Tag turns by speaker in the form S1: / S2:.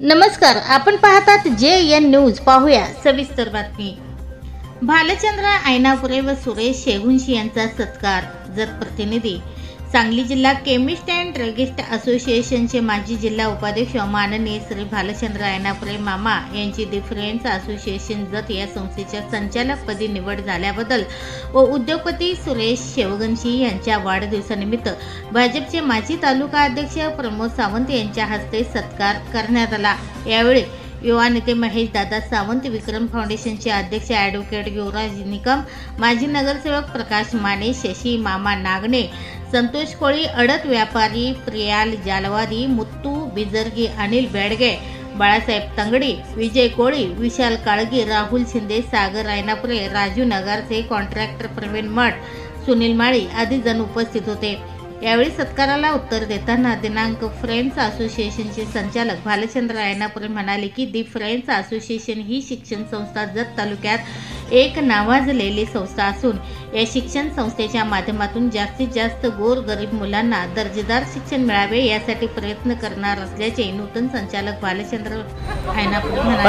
S1: नमस्कार, आपण पाहतात JN न्यूज. पाहूया सविस्तर बातमी. भालचंद्र ऐनापुरे व सुरेश शेगुंशी यांचा सत्कार. जत प्रतिनिधी सांगली जिल्हा केमिस्ट अँड ड्रगिस्ट असोसिएशनचे माजी जिल्हा उपाध्यक्ष माननीय श्री भालचंद्र ऐनापुरे मामा यांची दी फ्रेंड्स असोसिएशन जत या संस्थेच्या संचालकपदी निवड झाल्याबद्दल व उद्योगपती सुरेश शेवगंशी यांच्या वाढदिवसानिमित्त भाजपचे माजी तालुका अध्यक्ष प्रमोद सावंत यांच्या हस्ते सत्कार करण्यात आला. यावेळी युवा नेते महेश दादा सावंत, विक्रम फाउंडेशनचे अध्यक्ष ॲडव्होकेट युवराज निकम, माजी नगरसेवक प्रकाश माने, शशी मामा नागणे, संतोष कोळी, अडत व्यापारी प्रियाल जालवादी, मुत्तू बिजर्गी, अनिल बेडगे, बाळासाहेब तंगडी, विजय कोळी, विशाल काळगी, राहुल शिंदे, सागर ऐनापुरे, राजू नगारचे, कॉन्ट्रॅक्टर प्रवीण मठ, सुनील माळी आदी जण उपस्थित होते. यावेळी सत्काराला उत्तर देताना दिनांक फ्रेंड्स असोसिएशनचे संचालक भालचंद्र ऐनापुरे म्हणाले की दी फ्रेंड्स असोसिएशन ही शिक्षण संस्था जत तालुक्यात एक नावाजलेली संस्था असून या शिक्षण संस्थेच्या माध्यमातून जास्तीत जास्त गोरगरीब मुलांना दर्जेदार शिक्षण मिळावे यासाठी प्रयत्न करणार असल्याचे नूतन संचालक भालचंद्र ऐनापुरे म्हणाले.